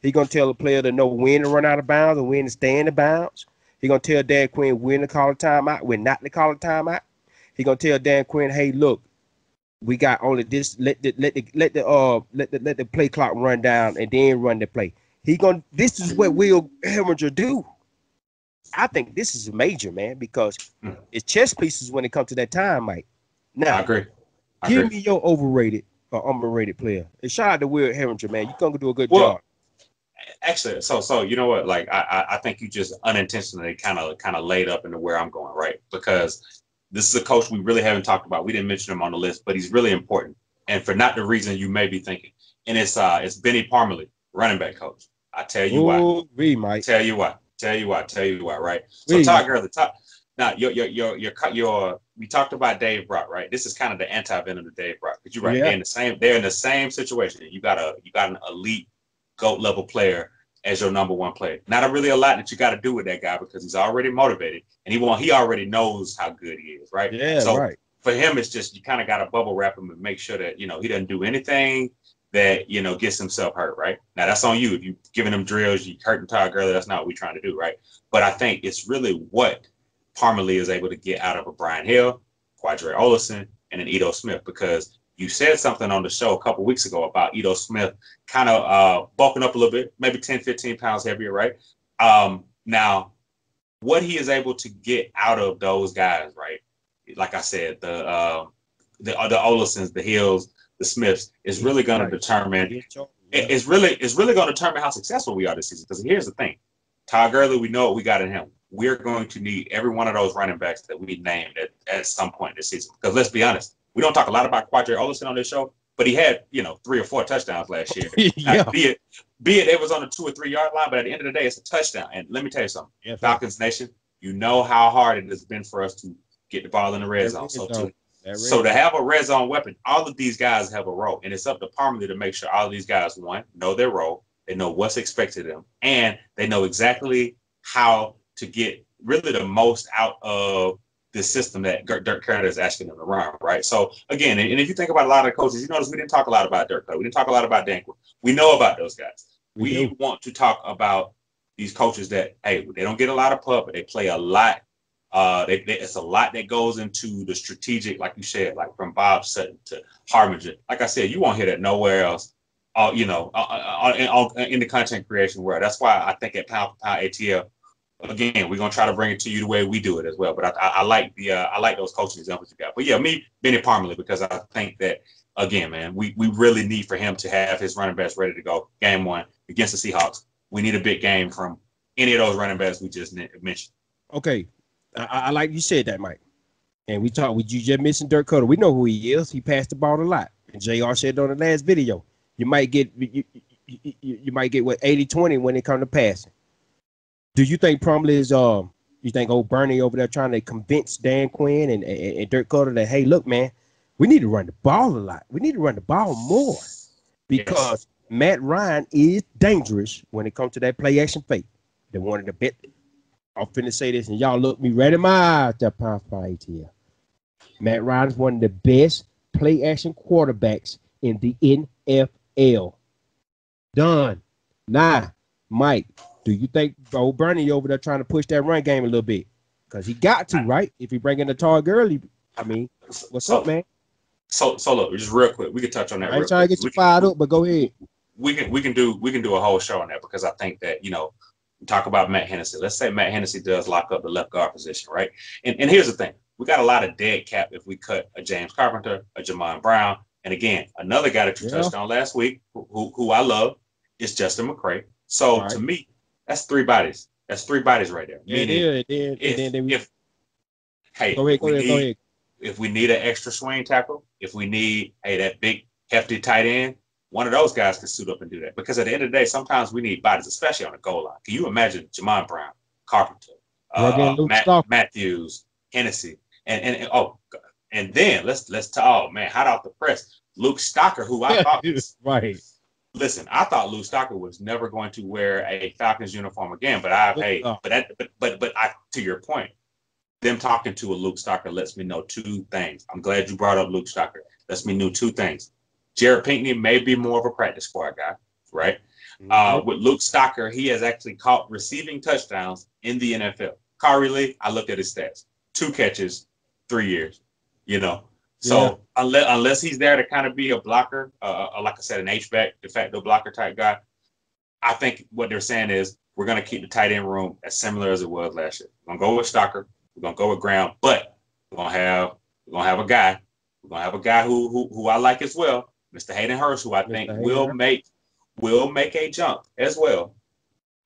He gonna tell a player to know when to run out of bounds and when to stay in the bounds. He gonna tell Dan Quinn when to call a timeout, when not to call a timeout. He gonna tell Dan Quinn, hey, look, we got only this. Let the play clock run down and then run the play. This is what Will Herringer do. I think this is major, man, because it's chess pieces when it comes to that time, Mike. Now, I agree. Give me your overrated or underrated player. And shout out to Will Herringer, man. You're gonna do a good job. Actually, so you know what? Like I think you just unintentionally kind of laid up into where I'm going, right? Because this is a coach we really haven't talked about. We didn't mention him on the list, but he's really important, and for not the reason you may be thinking. And it's Benny Parmalee, running back coach. I tell you why. Mike. Tell you why. Right. So Todd Gurley, now we talked about Dave Brock, right? This is kind of the anti-venom of Dave Brock. Because you're right. Yeah. They're in the same situation. You got an elite GOAT level player as your #1 player. Not really a lot that you got to do with that guy because he's already motivated and he already knows how good he is, right? Yeah, so right. For him, it's just you kind of got to bubble wrap him and make sure that he doesn't do anything that gets himself hurt, right? Now that's on you. If you're giving him drills, you hurting Todd Gurley, that's not what we're trying to do, right? But I think it's really what Parmalee is able to get out of a Brian Hill, Quadre Olison, and an Ito Smith, because you said something on the show a couple weeks ago about Ito Smith kind of bulking up a little bit, maybe 10, 15 pounds heavier, right? Now, what he is able to get out of those guys, right? Like I said, the Olisons, the Hills, the Smiths is really going to determine. It's really going to determine how successful we are this season. Because here's the thing, Todd Gurley, we know what we got in him. We're going to need every one of those running backs that we named at some point this season. Because let's be honest, we don't talk a lot about Quadre Olison on this show, but he had 3 or 4 touchdowns last year. Yeah. Be it was on the 2 or 3 yard line, but at the end of the day, it's a touchdown. And let me tell you something, Falcons Nation, you know how hard it has been for us to get the ball in the red zone. So to have a red zone weapon, all of these guys have a role, and it's up to Parmalee to make sure all of these guys, one, know their role, they know what's expected of them, and they know exactly how to get really the most out of the system that Dirk Koetter is asking them to run, right? So again, and if you think about a lot of coaches, you notice we didn't talk a lot about Dirk Koetter. We didn't talk a lot about Dan Quinn. We know about those guys. We want to talk about these coaches that, hey, they don't get a lot of pub, but they play a lot. It's a lot that goes into the strategic, like you said, like from Bob Sutton to Harbinger. Like I said, you won't hear that nowhere else, in the content creation world. That's why I think at Pound AtL, again, we're gonna try to bring it to you the way we do it as well. But I like those coaching examples you got. But yeah, Benny Parmalee, because I think that again, man, we really need for him to have his running backs ready to go game 1 against the Seahawks. We need a big game from any of those running backs we just mentioned. Okay, I like you said that, Mike. And we just missing Dirk Cutter. We know who he is. He passed the ball a lot. And JR said on the last video, you might get what 80-20 when it comes to passing. Do you think Promley is you think old Bernie over there trying to convince Dan Quinn and Dirk Cutter that, hey, look, man, we need to run the ball a lot. We need to run the ball more because Matt Ryan is dangerous when it comes to that play action fake. They wanted to bet. I'm finna say this, and y'all look me right in my eyes. That Pound AtL. Matt Ryan is one of the best play action quarterbacks in the NFL. Done. Now, Mike, do you think old Bernie over there trying to push that run game a little bit? Because he got to, right? If he bring in the target early, I mean, what's up, man? So look, just real quick, we can touch on that. I ain't trying to get you fired up, but go ahead. We can do a whole show on that because I think that, talk about Matt Hennessy. Let's say Matt Hennessy does lock up the left guard position, right? And here's the thing. We got a lot of dead cap if we cut a James Carpenter, a Jamon Brown. And again, another guy that you touched on last week, who I love, is Justin McCray. So to me, that's three bodies. That's three bodies right there. Go ahead. If we need an extra swing tackle, if we need that big hefty tight end, one of those guys can suit up and do that. Because at the end of the day, sometimes we need bodies, especially on the goal line. Can you imagine Jamon Brown, Carpenter, Matthews, Hennessy, and then let's talk, man, hot off the press, Luke Stocker, who I thought was right. Listen, I thought Luke Stocker was never going to wear a Falcons uniform again, but to your point, them talking to a Luke Stocker lets me know two things. I'm glad you brought up Luke Stocker. Lets me know two things. Jared Pinkney may be more of a practice squad guy, right? Mm-hmm. With Luke Stocker, he has actually caught receiving touchdowns in the NFL. Kari Lee, I looked at his stats. 2 catches, 3 years, So unless he's there to kind of be a blocker, like I said, an H-back, de facto blocker type guy, I think what they're saying is we're going to keep the tight end room as similar as it was last year. We're going to go with Stocker. We're going to go with Graham, but we're going to have a guy. We're going to have a guy who I like as well, Mr. Hayden Hurst, who I think will make a jump as well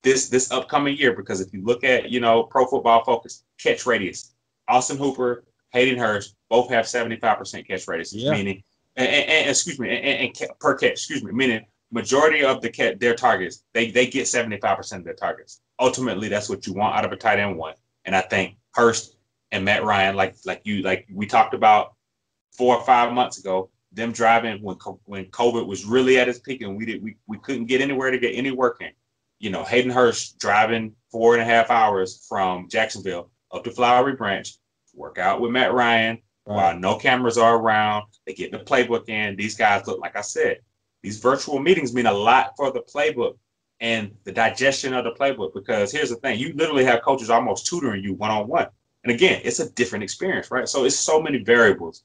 this upcoming year. Because if you look at, Pro Football Focus, catch radius, Austin Hooper, Hayden Hurst both have 75% catch radius, meaning and per catch, meaning majority of their targets, they get 75% of their targets. Ultimately, that's what you want out of a tight end one. And I think Hurst and Matt Ryan, like we talked about 4 or 5 months ago, them driving when COVID was really at its peak and we couldn't get anywhere to get any work in. Hayden Hurst driving 4.5 hours from Jacksonville up to Flowery Branch, work out with Matt Ryan while no cameras are around. They get the playbook in. These guys look, like I said, these virtual meetings mean a lot for the playbook and the digestion of the playbook. Because here's the thing, you literally have coaches almost tutoring you one-on-one. And again, it's a different experience, right? So it's so many variables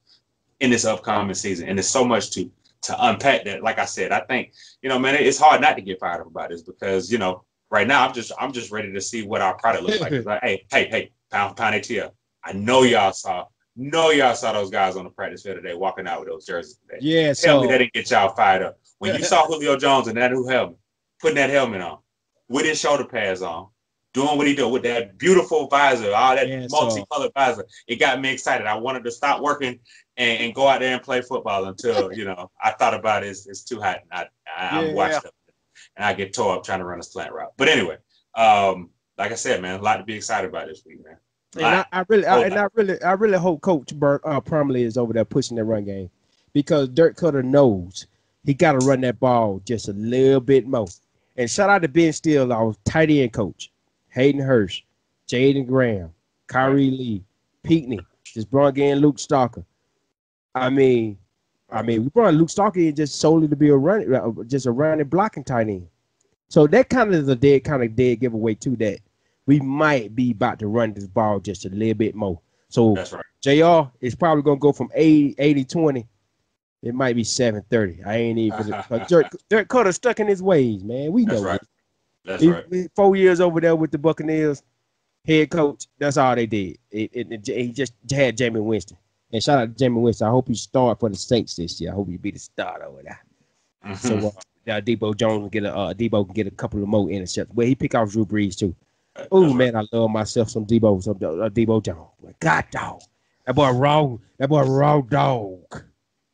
in this upcoming season, and there's so much to unpack that. Like I said, I think, man, it's hard not to get fired up about this because, right now I'm just ready to see what our product looks like. It's like, hey, Pound AtL. I know y'all saw those guys on the practice field today walking out with those jerseys today. Yeah, Tell me that didn't get y'all fired up. When you saw Julio Jones and that new helmet, putting that helmet on, with his shoulder pads on, doing what he did with that beautiful visor, all that multicolored visor, it got me excited. I wanted to stop working and go out there and play football until, I thought about it's too hot. And I'm watched up and I get tore up trying to run a slant route. But anyway, like I said, man, a lot to be excited about this week, man. And I really hope Coach Promley is over there pushing that run game because Dirk Cutter knows he got to run that ball just a little bit more. And shout out to Ben Steele, our tight end coach, Hayden Hurst, Jaden Graham, Kyrie Lee, Pinkney, just brought in Luke Stocker. I mean, we brought Luke Stocker in just solely to be a running blocking tight end. So that kind of is a dead giveaway too, that we might be about to run this ball just a little bit more. So that's right. JR is probably gonna go from 80-20. It might be 7-30. I ain't even. Dirk Cutter stuck in his ways, man. We know. That's right. That's right. 4 years over there with the Buccaneers, head coach. That's all they did. He just had Jameis Winston. And shout out to Jameis Winston. I hope you start for the Saints this year. I hope you be the starter over there. Mm-hmm. So Debo Jones can get a couple of more interceptions. Well, he pick off Drew Brees too. Oh man, I love myself some Debo Jones. My God, dog. That boy raw. That boy raw dog.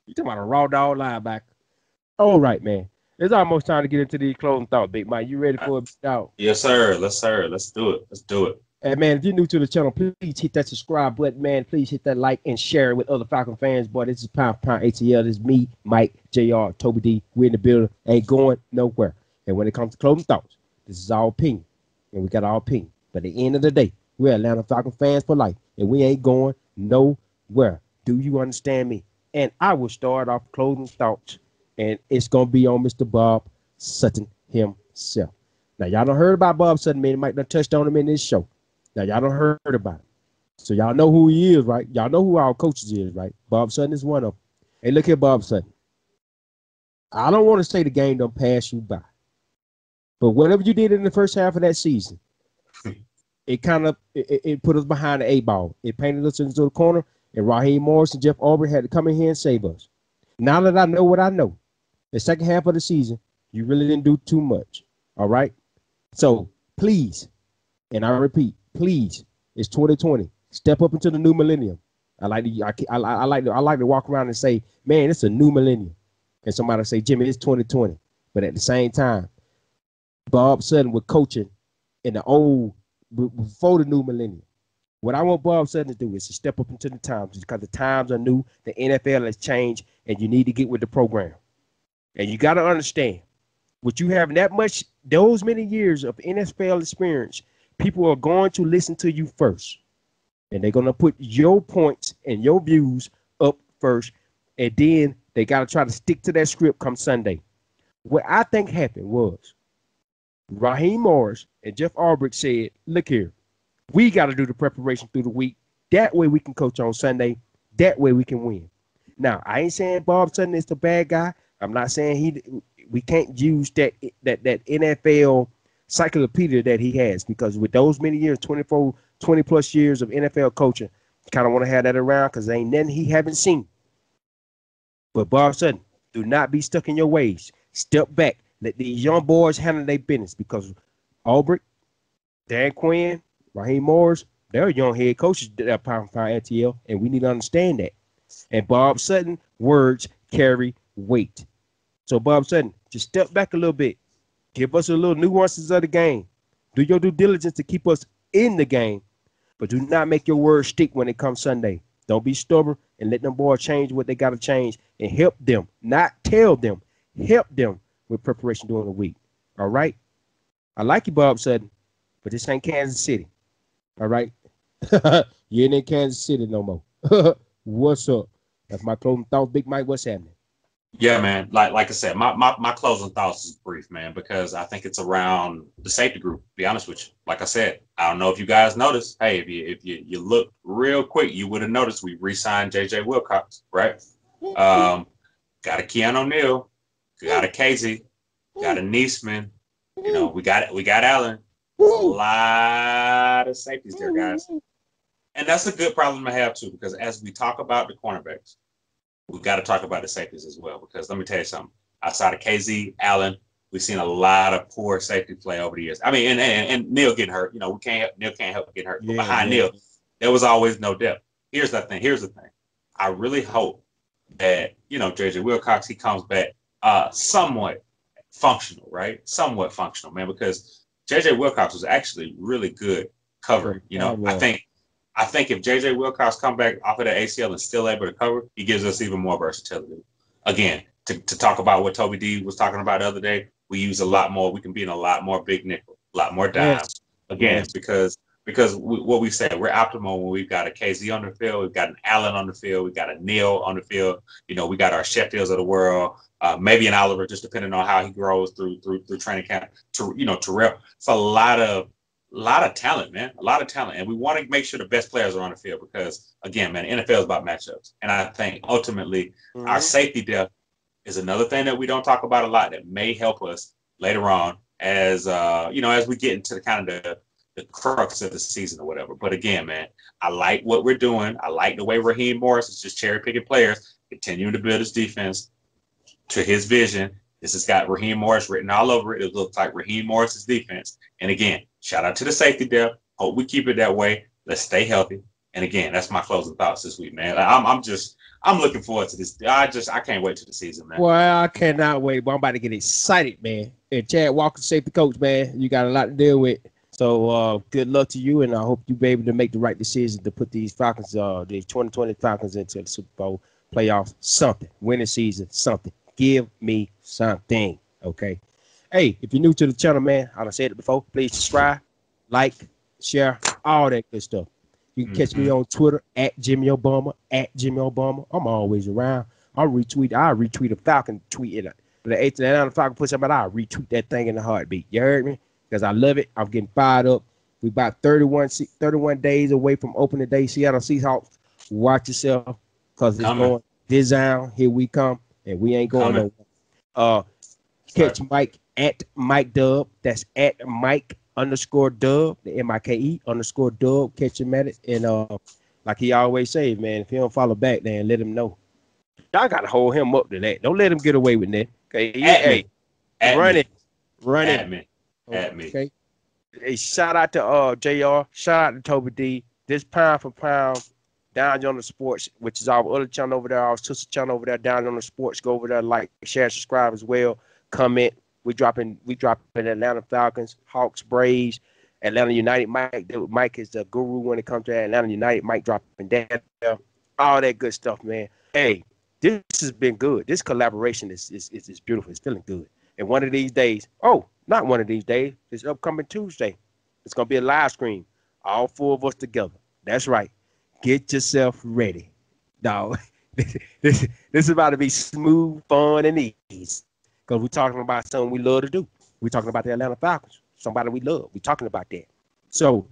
You talking about a raw dog linebacker? All right, man. It's almost time to get into these closing thoughts, Big Mike. You ready for it, dog? Yes, sir. Let's do it. Let's do it. And man, if you're new to the channel, please hit that subscribe button, man. Please hit that like and share it with other Falcon fans. Boy, this is Pound ATL. This is me, Mike, JR, Toby D. We're in the building. Ain't going nowhere. And when it comes to closing thoughts, this is our opinion. And we got our opinion. But at the end of the day, we're Atlanta Falcon fans for life. And we ain't going nowhere. Do you understand me? And I will start off closing thoughts. And it's going to be on Mr. Bob Sutton himself. Now, y'all done heard about Bob Sutton, man. Mike done touched on him in this show. Now, y'all done heard about him. So y'all know who he is, right? Y'all know who our coaches is, right? Bob Sutton is one of them. Hey, look at Bob Sutton. I don't want to say the game done pass you by. But whatever you did in the first half of that season, it kind of it put us behind the 8-ball. It painted us into the corner, and Raheem Morris and Jeff Aubrey had to come in here and save us. Now that I know what I know, the second half of the season, you really didn't do too much. All right? So please, and I repeat, please, it's 2020. Step up into the new millennium. I like to walk around and say, man, it's a new millennium. And somebody say, Jimmy, it's 2020. But at the same time, Bob Sutton was coaching in the old, before the new millennium. What I want Bob Sutton to do is to step up into the times, because the times are new, the NFL has changed, and you need to get with the program. And you got to understand, with you having that much, those many years of NFL experience, people are going to listen to you first. And they're going to put your points and your views up first. And then they got to try to stick to that script come Sunday. What I think happened was Raheem Morris and Jeff Aubrey said, look here, we got to do the preparation through the week. That way we can coach on Sunday. That way we can win. Now, I ain't saying Bob Sutton is the bad guy. I'm not saying we can't use that NFL encyclopedia that he has, because with those many years, 20 plus years of NFL coaching, kind of want to have that around because there ain't nothing he haven't seen. But Bob Sutton, do not be stuck in your ways. Step back. Let these young boys handle their business, because Aubrey, Dan Quinn, Raheem Morris, they're young head coaches at Pound AtL, and we need to understand that. And Bob Sutton, words carry weight. So Bob Sutton, just step back a little bit. Give us a little nuances of the game. Do your due diligence to keep us in the game, but do not make your words stick when it comes Sunday. Don't be stubborn and let them boys change what they got to change, and help them, not tell them, help them with preparation during the week. All right? I like you, Bob Sutton, but this ain't Kansas City. All right? You ain't in Kansas City no more. What's up? That's my closing thoughts. Big Mike, what's happening? Yeah, man. Like I said, my closing thoughts is brief, man, because I think it's around the safety group. To be honest with you, like I said, I don't know if you guys noticed. Hey, if you look real quick, you would have noticed we re-signed J.J. Wilcox, right? Got a Keanu O'Neal, got a Casey, got a Niesman. You know, we got Allen. A lot of safeties there, guys, and that's a good problem to have too, because as we talk about the cornerbacks, we got to talk about the safeties as well, because let me tell you something. Outside of KZ, Allen, we've seen a lot of poor safety play over the years. I mean, and Neil getting hurt. You know, Neil can't help getting hurt. But behind Neil, there was always no depth. Here's the thing. I really hope that, you know, J.J. Wilcox, he comes back somewhat functional, right? Somewhat functional, man, because J.J. Wilcox was actually really good covering. You know, I think if J.J. Wilcox come back off of the ACL and still able to cover, he gives us even more versatility. Again, to talk about what Toby D was talking about the other day, we use a lot more. We can be in a lot more big nickel, a lot more dime. Yes. Again, because what we said, we're optimal when we've got a KZ on the field, we've got an Allen on the field, we've got a Neal on the field. You know, we got our Sheffields of the world, maybe an Oliver, just depending on how he grows through training camp. Terrell. It's a lot of talent, man. A lot of talent. And we want to make sure the best players are on the field, because, again, man, the NFL is about matchups. And I think ultimately our safety depth is another thing that we don't talk about a lot that may help us later on as, you know, as we get into the kind of the crux of the season or whatever. But again, man, I like what we're doing. I like the way Raheem Morris is just cherry picking players, continuing to build his defense to his vision. This has got Raheem Morris written all over it. It looks like Raheem Morris's defense. And again, shout out to the safety depth. Hope we keep it that way. Let's stay healthy. And again, that's my closing thoughts this week, man. I'm looking forward to this. I can't wait to the season, man. Well, I cannot wait. But I'm about to get excited, man. And Chad Walker, safety coach, man, you got a lot to deal with. So good luck to you, and I hope you be able to make the right decision to put these Falcons, these 2020 Falcons into the Super Bowl playoffs, something, winning season, something. Give me something, okay? Hey, if you're new to the channel, man, I done said it before, please subscribe, like, share, all that good stuff. You can catch me on Twitter at Jimmy Obama, at Jimmy Obama. I'm always around. I'll retweet a Falcon tweet. The Atlanta Falcons put something out, I'll retweet that thing in a heartbeat. You heard me? Because I love it. I'm getting fired up. We about 31 days away from opening day. Seattle Seahawks, watch yourself because it's going this down. Here we come, and we ain't going nowhere. Catch Mike at Mike Dub. That's at Mike _Dub, the MIKE_Dub. Catch him at it. And like he always says, man, if he don't follow back, then let him know. Y'all got to hold him up to that. Don't let him get away with that. Okay, run it. At me. Okay. Hey, shout out to JR. Shout out to Toby D. This Pound for Pound, Down on the Sports, which is our other channel over there, our sister channel over there, Down on the Sports. Go over there, like, share, subscribe as well. Comment. We dropping Atlanta Falcons, Hawks, Braves, Atlanta United. Mike is the guru when it comes to Atlanta United. Mike dropping that, all that good stuff, man. Hey, this has been good. This collaboration is beautiful. It's feeling good. And one of these days, not one of these days, this upcoming Tuesday, it's going to be a live stream. All four of us together. That's right. Get yourself ready. Dog. This is about to be smooth, fun, and easy. Because we're talking about something we love to do. We're talking about the Atlanta Falcons. Somebody we love. We're talking about that. So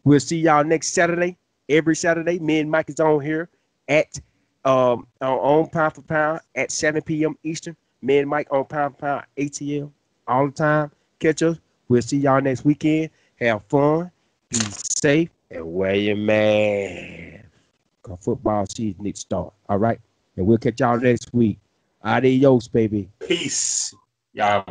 we'll see y'all next Saturday. Every Saturday, me and Mike is on here at on Pound for Pound at 7 p.m. Eastern. Me and Mike on Pound for Pound ATL all the time. Catch us. We'll see y'all next weekend. Have fun. Be safe. And wear your mask. Because football season needs to start. All right? And we'll catch y'all next week. Adios, baby. Peace. Y'all